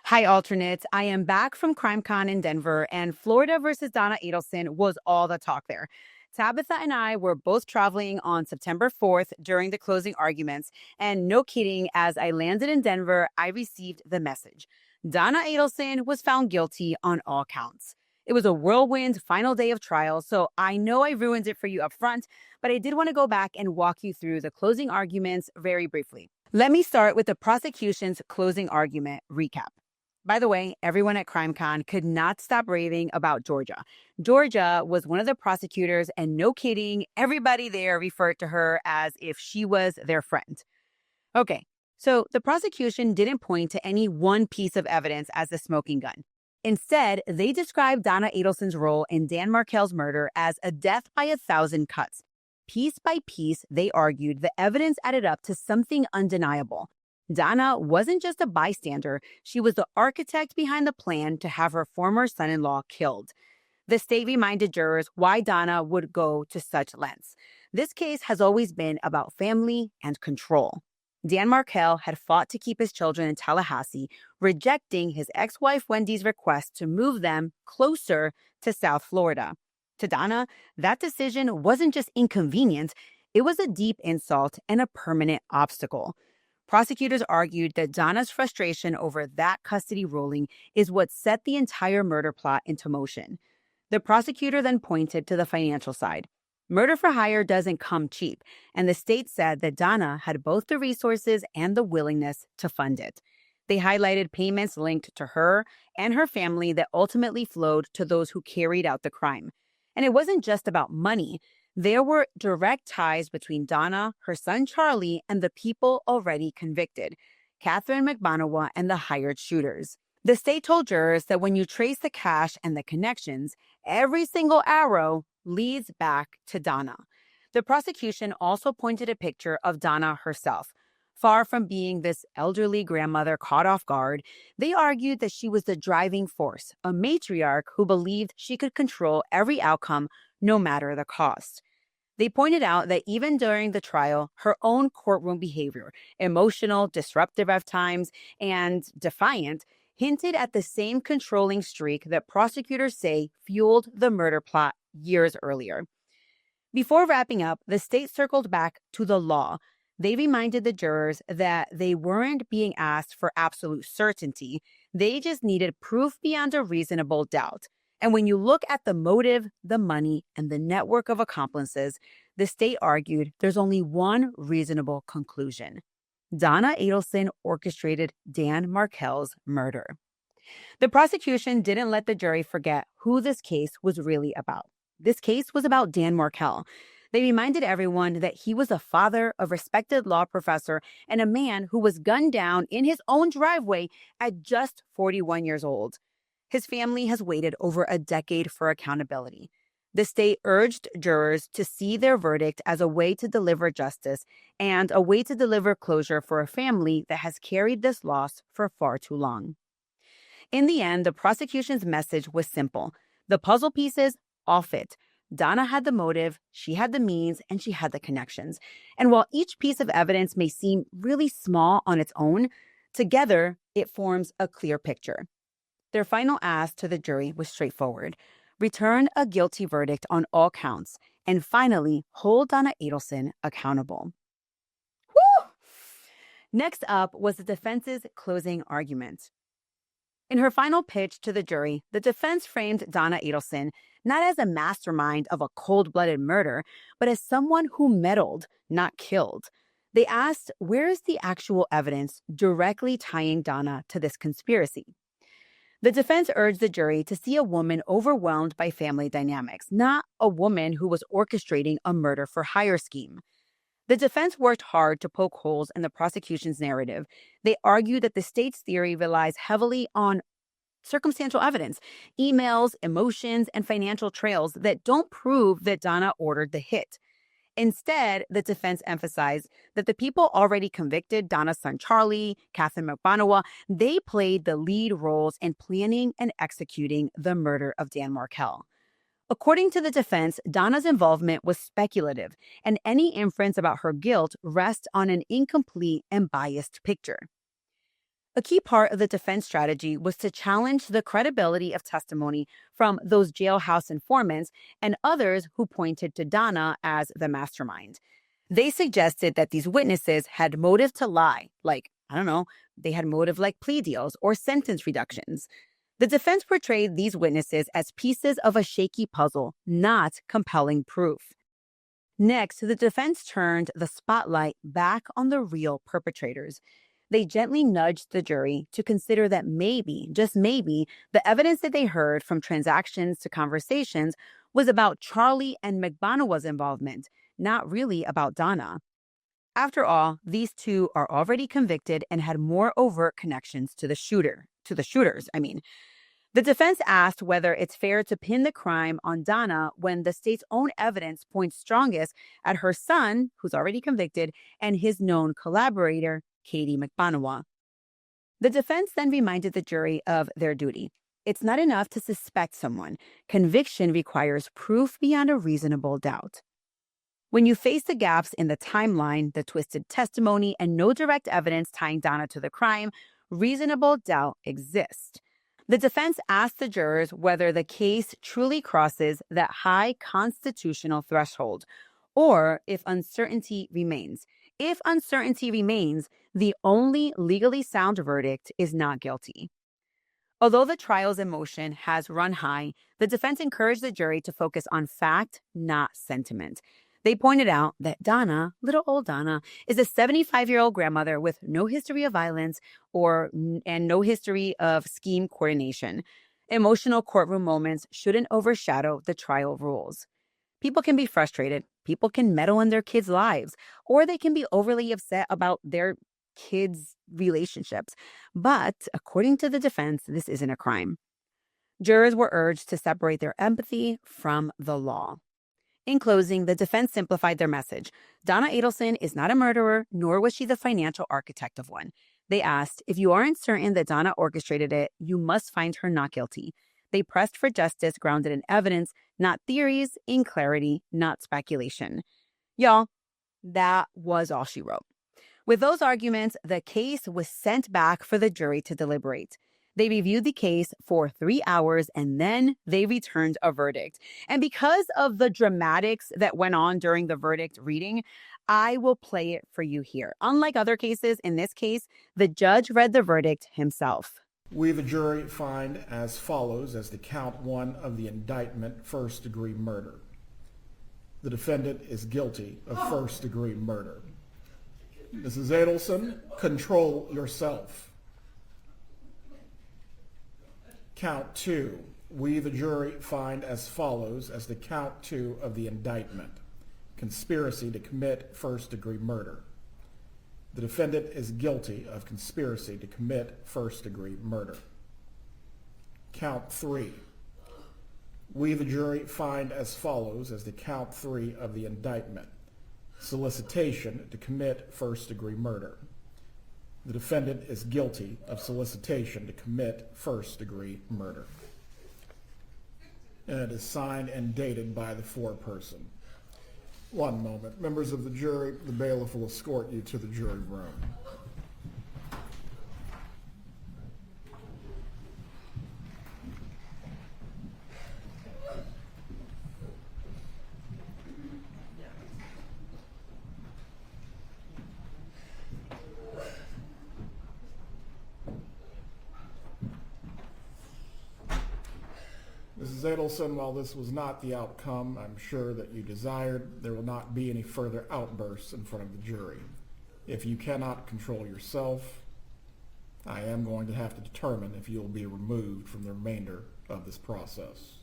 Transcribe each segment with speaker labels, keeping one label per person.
Speaker 1: Hi, alternates. I am back from CrimeCon in Denver, and Florida versus Donna Adelson was all the talk there. Tabitha and I were both traveling on September 4th during the closing arguments, and no kidding, as I landed in Denver, I received the message. Donna Adelson was found guilty on all counts. It was a whirlwind final day of trial, so I know I ruined it for you up front, but I did want to go back and walk you through the closing arguments very briefly. Let me start with the prosecution's closing argument recap. By the way, everyone at CrimeCon could not stop raving about Georgia. Georgia was one of the prosecutors, and no kidding, everybody there referred to her as if she was their friend. Okay, so the prosecution didn't point to any one piece of evidence as the smoking gun. Instead, they described Donna Adelson's role in Dan Markel's murder as a death by 1,000 cuts. Piece by piece, they argued the evidence added up to something undeniable. Donna wasn't just a bystander, she was the architect behind the plan to have her former son-in-law killed. The state reminded jurors why Donna would go to such lengths. This case has always been about family and control. Dan Markel had fought to keep his children in Tallahassee, rejecting his ex-wife Wendy's request to move them closer to South Florida. To Donna, that decision wasn't just inconvenient, it was a deep insult and a permanent obstacle. Prosecutors argued that Donna's frustration over that custody ruling is what set the entire murder plot into motion. The prosecutor then pointed to the financial side. Murder for hire doesn't come cheap, and the state said that Donna had both the resources and the willingness to fund it. They highlighted payments linked to her and her family that ultimately flowed to those who carried out the crime. And it wasn't just about money. There were direct ties between Donna, her son Charlie, and the people already convicted, Catherine McMonawa and the hired shooters. The state told jurors that when you trace the cash and the connections, every single arrow leads back to Donna. The prosecution also pointed a picture of Donna herself. Far from being this elderly grandmother caught off guard, they argued that she was the driving force, a matriarch who believed she could control every outcome no matter the cost. They pointed out that even during the trial, her own courtroom behavior, emotional, disruptive at times, and defiant, hinted at the same controlling streak that prosecutors say fueled the murder plot years earlier. Before wrapping up, the state circled back to the law. They reminded the jurors that they weren't being asked for absolute certainty. They just needed proof beyond a reasonable doubt. And when you look at the motive, the money, and the network of accomplices, the state argued there's only one reasonable conclusion. Donna Adelson orchestrated Dan Markel's murder. The prosecution didn't let the jury forget who this case was really about. This case was about Dan Markel. They reminded everyone that he was a father, a respected law professor, and a man who was gunned down in his own driveway at just 41 years old. His family has waited over a decade for accountability. The state urged jurors to see their verdict as a way to deliver justice and a way to deliver closure for a family that has carried this loss for far too long. In the end, the prosecution's message was simple. The puzzle pieces all fit. Donna had the motive, she had the means, and she had the connections. And while each piece of evidence may seem really small on its own, together it forms a clear picture. Their final ask to the jury was straightforward. Return a guilty verdict on all counts, and finally, hold Donna Adelson accountable. Woo! Next up was the defense's closing argument. In her final pitch to the jury, the defense framed Donna Adelson not as a mastermind of a cold-blooded murder, but as someone who meddled, not killed. They asked, where is the actual evidence directly tying Donna to this conspiracy? The defense urged the jury to see a woman overwhelmed by family dynamics, not a woman who was orchestrating a murder-for-hire scheme. The defense worked hard to poke holes in the prosecution's narrative. They argued that the state's theory relies heavily on circumstantial evidence, emails, emotions, and financial trails that don't prove that Donna ordered the hit. Instead, the defense emphasized that the people already convicted, Donna's son Charlie, Catherine McMonawa, they played the lead roles in planning and executing the murder of Dan Markel. According to the defense, Donna's involvement was speculative, and any inference about her guilt rests on an incomplete and biased picture. A key part of the defense strategy was to challenge the credibility of testimony from those jailhouse informants and others who pointed to Donna as the mastermind. They suggested that these witnesses had motive to lie, like, I don't know, they had motive like plea deals or sentence reductions. The defense portrayed these witnesses as pieces of a shaky puzzle, not compelling proof. Next, the defense turned the spotlight back on the real perpetrators. They gently nudged the jury to consider that maybe, just maybe, the evidence that they heard from transactions to conversations was about Charlie and McBonawa's involvement, not really about Donna. After all, these two are already convicted and had more overt connections to the shooters, I mean. The defense asked whether it's fair to pin the crime on Donna when the state's own evidence points strongest at her son, who's already convicted, and his known collaborator, Katie McBonawa. The defense then reminded the jury of their duty. It's not enough to suspect someone. Conviction requires proof beyond a reasonable doubt. When you face the gaps in the timeline, the twisted testimony, and no direct evidence tying Donna to the crime, reasonable doubt exists. The defense asked the jurors whether the case truly crosses that high constitutional threshold, or if uncertainty remains. If uncertainty remains, the only legally sound verdict is not guilty. Although the trial's emotion has run high, the defense encouraged the jury to focus on fact, not sentiment. They pointed out that Donna, little old Donna, is a 75-year-old grandmother with no history of violence and no history of scheme coordination. Emotional courtroom moments shouldn't overshadow the trial rules. People can be frustrated. People can meddle in their kids' lives, or they can be overly upset about their kids' relationships. But according to the defense, this isn't a crime. Jurors were urged to separate their empathy from the law. In closing, the defense simplified their message. Donna Adelson is not a murderer, nor was she the financial architect of one. They asked, if you aren't certain that Donna orchestrated it, you must find her not guilty. They pressed for justice grounded in evidence, not theories, in clarity, not speculation. Y'all, that was all she wrote. With those arguments, the case was sent back for the jury to deliberate. They reviewed the case for 3 hours and then they returned a verdict. And because of the dramatics that went on during the verdict reading, I will play it for you here. Unlike other cases, in this case, the judge read the verdict himself.
Speaker 2: We, the jury, find as follows as the count 1 of the indictment, first-degree murder. The defendant is guilty of first-degree murder. Mrs. Adelson, control yourself. Count 2, we, the jury, find as follows as the count 2 of the indictment, conspiracy to commit first-degree murder. The defendant is guilty of conspiracy to commit first-degree murder. Count 3, we, the jury, find as follows as the count 3 of the indictment, solicitation to commit first-degree murder. The defendant is guilty of solicitation to commit first-degree murder. And it is signed and dated by the foreperson. One moment. Members of the jury, the bailiff will escort you to the jury room. Mrs. Adelson, while this was not the outcome I'm sure that you desired, there will not be any further outbursts in front of the jury. If you cannot control yourself, I am going to have to determine if you will be removed from the remainder of this process.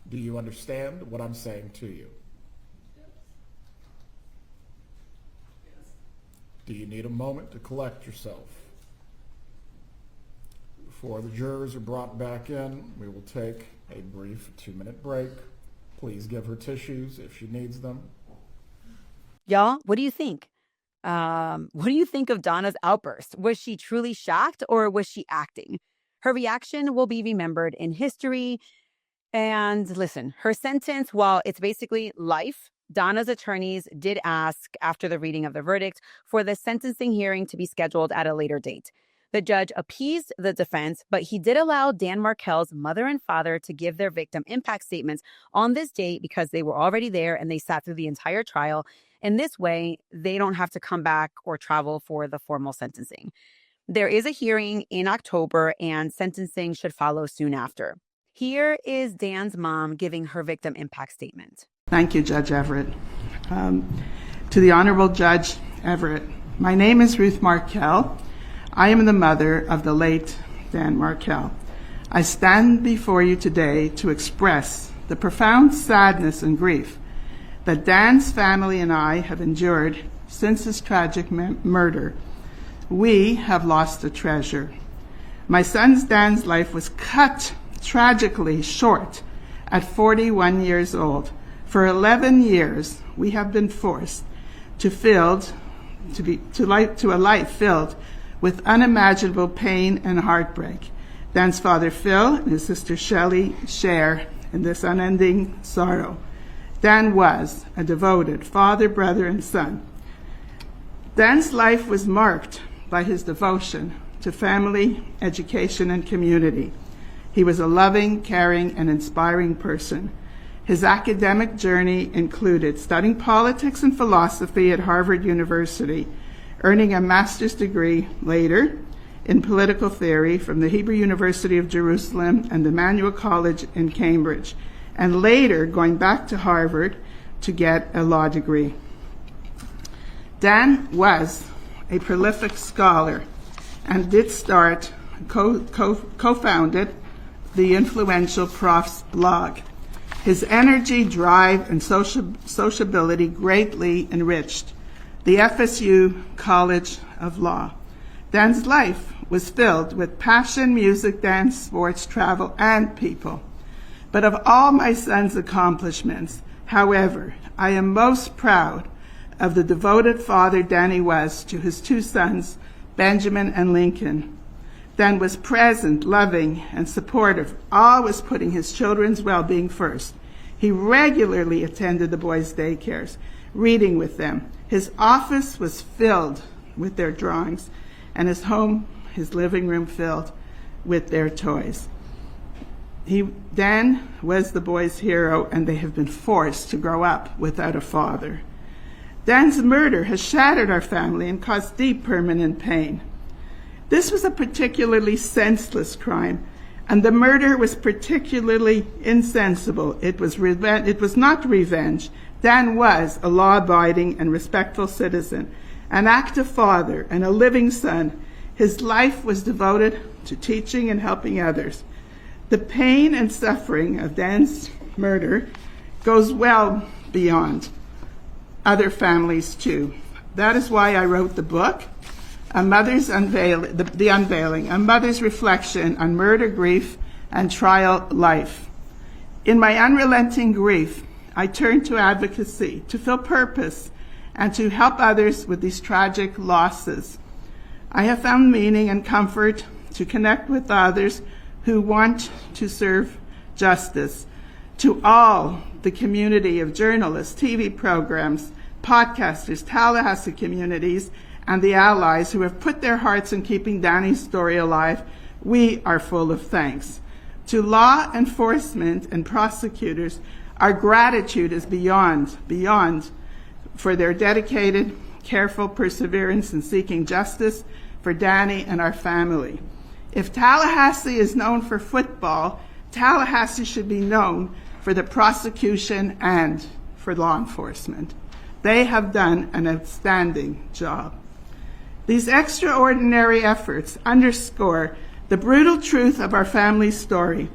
Speaker 2: Do you understand what I'm saying to you? Do you need a moment to collect yourself? Before the jurors are brought back in, we will take a brief 2-minute break. Please give her tissues if she needs them.
Speaker 1: Y'all, what do you think? What do you think of Donna's outburst? Was she truly shocked or was she acting? Her reaction will be remembered in history. And listen, her sentence, while it's basically life, Donna's attorneys did ask, after the reading of the verdict, for the sentencing hearing to be scheduled at a later date. The judge appeased the defense, but he did allow Dan Markel's mother and father to give their victim impact statements on this date because they were already there and they sat through the entire trial. In this way, they don't have to come back or travel for the formal sentencing. There is a hearing in October and sentencing should follow soon after. Here is Dan's mom giving her victim impact statement.
Speaker 3: Thank you, Judge Everett. To the Honorable Judge Everett, my name is Ruth Markel. I am the mother of the late Dan Markel. I stand before you today to express the profound sadness and grief that Dan's family and I have endured since his tragic murder. We have lost a treasure. My son Dan's life was cut tragically short at 41 years old. For 11 years, we have been forced to a life filled with unimaginable pain and heartbreak. Dan's father, Phil, and his sister, Shelley, share in this unending sorrow. Dan was a devoted father, brother, and son. Dan's life was marked by his devotion to family, education, and community. He was a loving, caring, and inspiring person. His academic journey included studying politics and philosophy at Harvard University, earning a master's degree later in political theory from the Hebrew University of Jerusalem and the Emmanuel College in Cambridge, and later going back to Harvard to get a law degree. Dan was a prolific scholar and did start, co-founded the influential Prof's blog. His energy, drive, and sociability greatly enriched the FSU College of Law. Dan's life was filled with passion, music, dance, sports, travel, and people. But of all my son's accomplishments, however, I am most proud of the devoted father Danny was to his two sons, Benjamin and Lincoln. Dan was present, loving, and supportive, always putting his children's well-being first. He regularly attended the boys' daycares, reading with them. His office was filled with their drawings, and his home, his living room, filled with their toys. Dan was the boys' hero, and they have been forced to grow up without a father. Dan's murder has shattered our family and caused deep permanent pain. This was a particularly senseless crime, and the murder was particularly insensible. It was not revenge. Dan was a law-abiding and respectful citizen, an active father, and a living son. His life was devoted to teaching and helping others. The pain and suffering of Dan's murder goes well beyond other families too. That is why I wrote the book, The Unveiling, a mother's reflection on murder, grief, and trial life. In my unrelenting grief, I turned to advocacy, to feel purpose, and to help others with these tragic losses. I have found meaning and comfort to connect with others who want to serve justice. To all the community of journalists, TV programs, podcasters, Tallahassee communities, and the allies who have put their hearts in keeping Danny's story alive, we are full of thanks. To law enforcement and prosecutors, our gratitude is beyond for their dedicated, careful perseverance in seeking justice for Danny and our family. If Tallahassee is known for football, Tallahassee should be known for the prosecution and for law enforcement. They have done an outstanding job. These extraordinary efforts underscore the brutal truth of our family's story.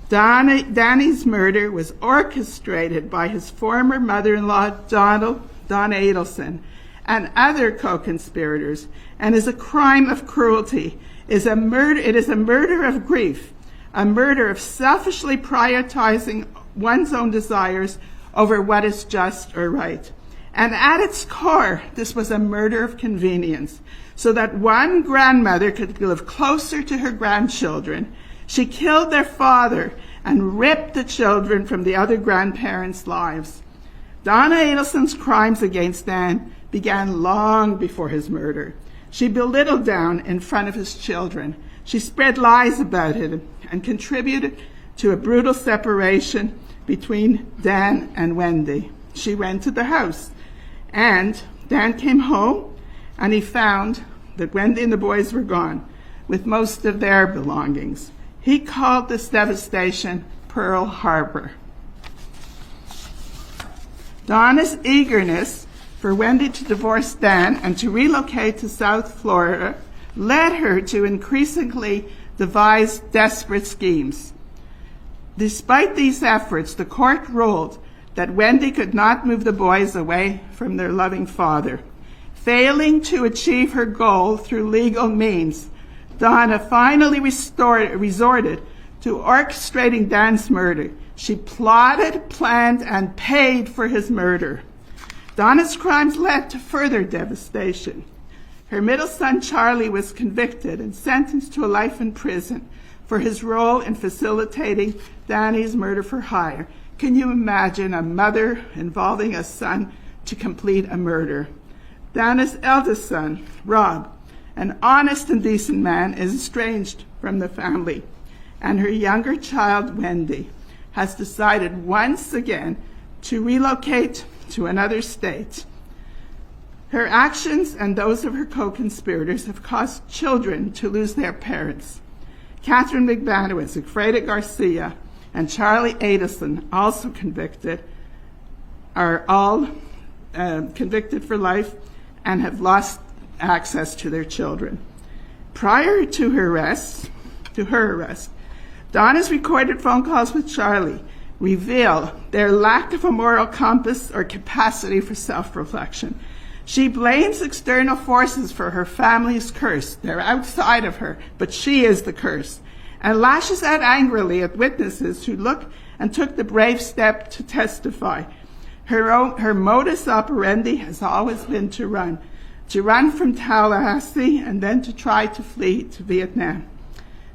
Speaker 3: Danny's murder was orchestrated by his former mother-in-law, Donna Adelson, and other co-conspirators, and is a crime of cruelty. It is a murder of grief, a murder of selfishly prioritizing one's own desires over what is just or right. And at its core, this was a murder of convenience, so that one grandmother could live closer to her grandchildren. She killed their father and ripped the children from the other grandparents' lives. Donna Adelson's crimes against Dan began long before his murder. She belittled Dan in front of his children. She spread lies about him and contributed to a brutal separation between Dan and Wendy. She rented the house, and Dan came home, and he found that Wendy and the boys were gone, with most of their belongings. He called this devastation Pearl Harbor. Donna's eagerness for Wendy to divorce Dan and to relocate to South Florida led her to increasingly devise desperate schemes. Despite these efforts, the court ruled that Wendy could not move the boys away from their loving father. Failing to achieve her goal through legal means, Donna finally resorted to orchestrating Dan's murder. She plotted, planned, and paid for his murder. Donna's crimes led to further devastation. Her middle son, Charlie, was convicted and sentenced to a life in prison for his role in facilitating Danny's murder for hire. Can you imagine a mother involving a son to complete a murder? Donna's eldest son, Rob, an honest and decent man, is estranged from the family, and her younger child, Wendy, has decided once again to relocate to another state. Her actions and those of her co-conspirators have caused children to lose their parents. Catherine McManus, Freda Garcia, and Charlie Adelson, also convicted, are all convicted for life and have lost access to their children. Prior to her arrest, Donna's recorded phone calls with Charlie reveal their lack of a moral compass or capacity for self-reflection. She blames external forces for her family's curse. They're outside of her, but she is the curse, and lashes out angrily at witnesses who took the brave step to testify. Her modus operandi has always been to run from Tallahassee and then to try to flee to Vietnam.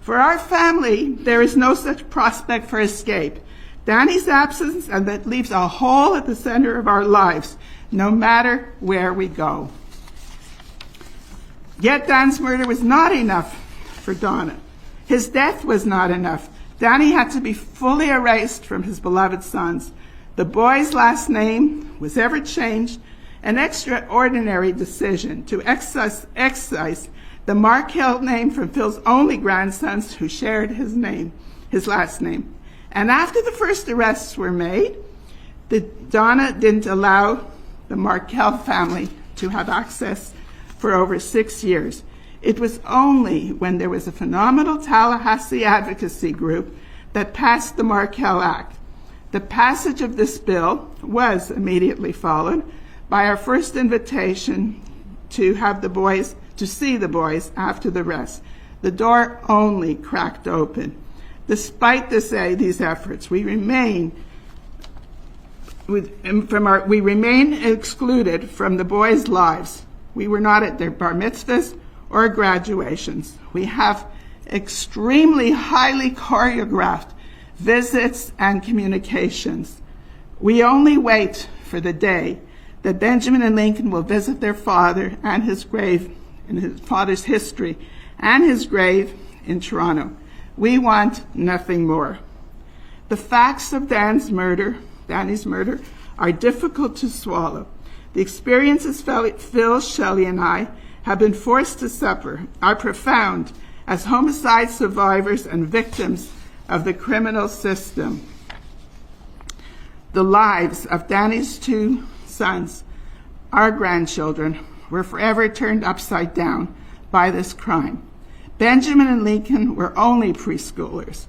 Speaker 3: For our family, there is no such prospect for escape. Danny's absence, and that leaves a hole at the center of our lives, no matter where we go. Yet Dan's murder was not enough for Donna. His death was not enough. Danny had to be fully erased from his beloved sons. The boy's last name was ever changed, an extraordinary decision to excise the Markel name from Phil's only grandsons who shared his last name. And after the first arrests were made, Donna didn't allow the Markel family to have access for over 6 years. It was only when there was a phenomenal Tallahassee advocacy group that passed the Markel Act. The passage of this bill was immediately followed by our first invitation to see the boys after the arrest. The door only cracked open. Despite these efforts, we remain excluded from the boys' lives. We were not at their bar mitzvahs or graduations. We have extremely highly choreographed visits and communications. We only wait for the day that Benjamin and Lincoln will visit their father and his grave in his father's history and his grave in Toronto. We want nothing more. The facts of Danny's murder, are difficult to swallow. The experiences Phil, Shelley, and I have been forced to suffer are profound as homicide survivors and victims of the criminal system. The lives of Danny's 2 sons, our grandchildren, were forever turned upside down by this crime. Benjamin and Lincoln were only preschoolers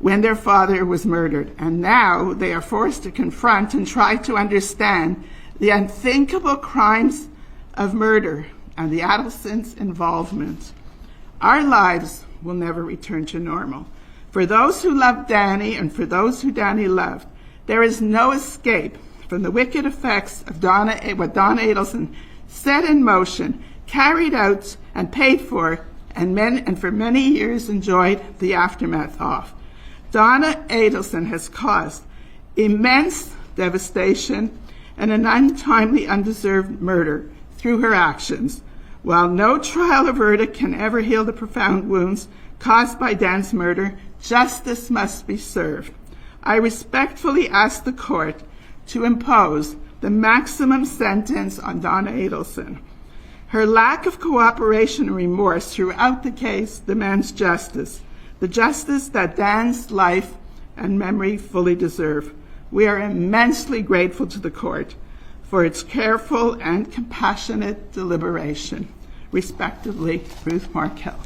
Speaker 3: when their father was murdered, and now they are forced to confront and try to understand the unthinkable crimes of murder and the Adelsons' involvement. Our lives will never return to normal. For those who loved Danny and for those who Danny loved, there is no escape from the wicked effects of what Donna Adelson set in motion, carried out, and paid for, and for many years enjoyed the aftermath of. Donna Adelson has caused immense devastation and an untimely, undeserved murder through her actions. While no trial or verdict can ever heal the profound wounds caused by Dan's murder, justice must be served. I respectfully ask the court to impose the maximum sentence on Donna Adelson. Her lack of cooperation and remorse throughout the case demands justice, the justice that Dan's life and memory fully deserve. We are immensely grateful to the court for its careful and compassionate deliberation. Respectively, Ruth Markel.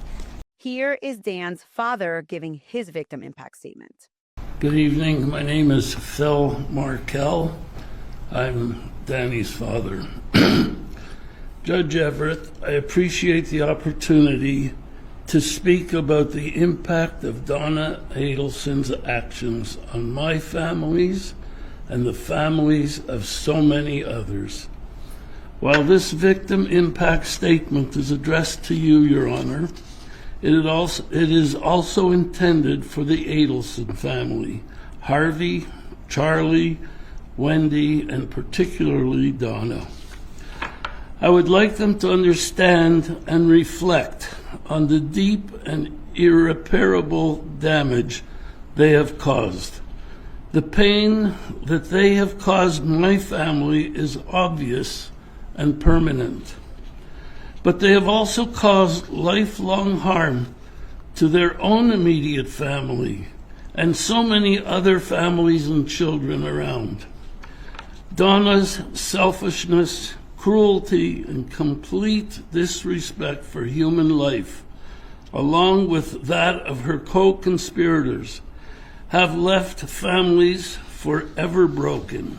Speaker 1: Here is Dan's father giving his victim impact statement.
Speaker 4: Good evening. My name is Phil Markel. I'm Danny's father. Judge Everett, I appreciate the opportunity to speak about the impact of Donna Adelson's actions on my families and the families of so many others. While this victim impact statement is addressed to you, Your Honor, it is also intended for the Adelson family, Harvey, Charlie, Wendy, and particularly Donna. I would like them to understand and reflect on the deep and irreparable damage they have caused. The pain that they have caused my family is obvious and permanent, but they have also caused lifelong harm to their own immediate family and so many other families and children around. Donna's selfishness, cruelty, and complete disrespect for human life, along with that of her co-conspirators, have left families forever broken.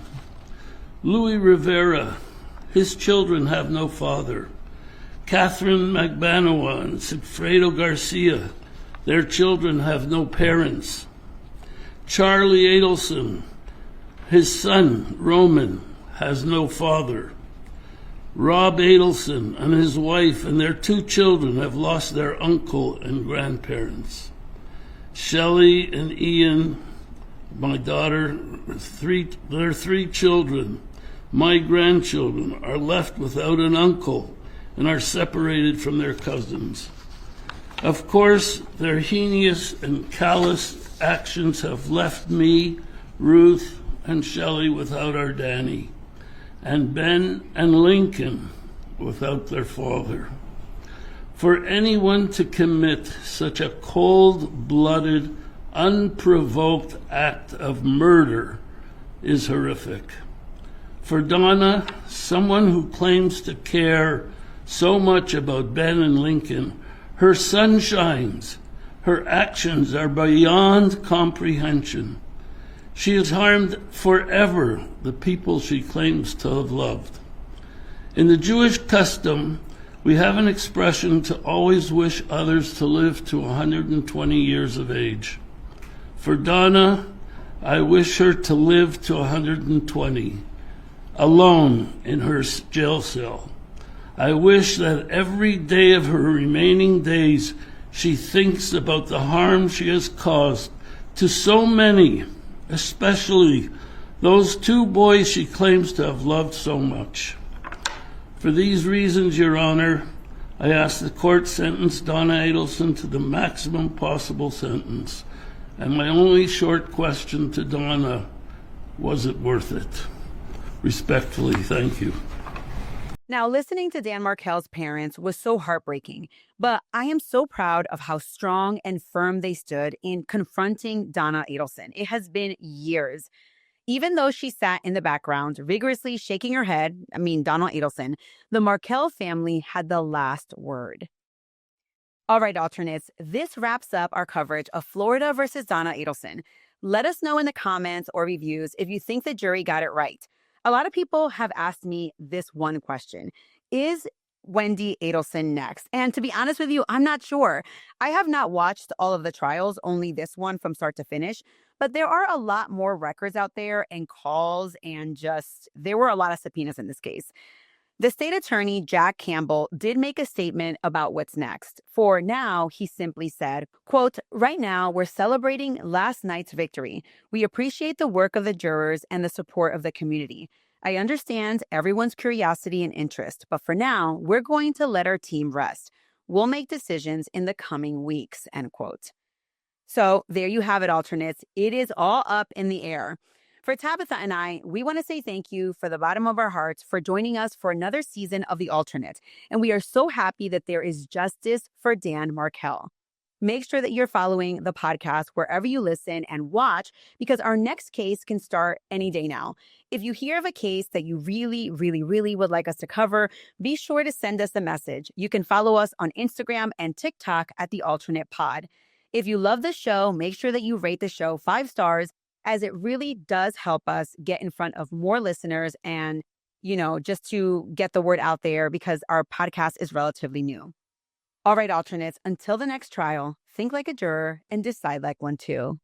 Speaker 4: Louis Rivera, his children have no father. Catherine Magbanawa and Sigfredo Garcia, their children have no parents. Charlie Adelson, his son, Roman, has no father. Rob Adelson and his wife and their 2 children have lost their uncle and grandparents. Shelley and Ian, my daughter, their 3 children, my grandchildren, are left without an uncle and are separated from their cousins. Of course, their heinous and callous actions have left me, Ruth, and Shelley without our Danny, and Ben and Lincoln without their father. For anyone to commit such a cold-blooded, unprovoked act of murder is horrific. For Donna, someone who claims to care so much about Ben and Lincoln, her sun shines. Her actions are beyond comprehension. She has harmed forever the people she claims to have loved. In the Jewish custom, we have an expression to always wish others to live to 120 years of age. For Donna, I wish her to live to 120, alone in her jail cell. I wish that every day of her remaining days she thinks about the harm she has caused to so many, especially those 2 boys she claims to have loved so much. For these reasons, Your Honor, I ask the court sentence Donna Adelson to the maximum possible sentence. And my only short question to Donna, was it worth it? Respectfully, thank you.
Speaker 1: Now, listening to Dan Markel's parents was so heartbreaking, but I am so proud of how strong and firm they stood in confronting Donna Adelson. It has been years. Even though she sat in the background, vigorously shaking her head, Donna Adelson, the Markel family had the last word. All right, alternates, this wraps up our coverage of Florida versus Donna Adelson. Let us know in the comments or reviews if you think the jury got it right. A lot of people have asked me this one question. Is Wendy Adelson next? And to be honest with you, I'm not sure. I have not watched all of the trials, only this one from start to finish. But there are a lot more records out there and calls and there were a lot of subpoenas in this case. The state attorney, Jack Campbell, did make a statement about what's next. For now, he simply said, quote, "Right now, we're celebrating last night's victory. We appreciate the work of the jurors and the support of the community. I understand everyone's curiosity and interest, but for now, we're going to let our team rest. We'll make decisions in the coming weeks, end quote. So there you have it, alternates. It is all up in the air. For Tabitha and I, we want to say thank you for the bottom of our hearts for joining us for another season of The Alternate. And we are so happy that there is justice for Dan Markel. Make sure that you're following the podcast wherever you listen and watch, because our next case can start any day now. If you hear of a case that you really, really, really would like us to cover, be sure to send us a message. You can follow us on Instagram and TikTok at The Alternate Pod. If you love the show, make sure that you rate the show 5 stars, as it really does help us get in front of more listeners and, just to get the word out there, because our podcast is relatively new. All right, alternates, until the next trial, think like a juror and decide like one too.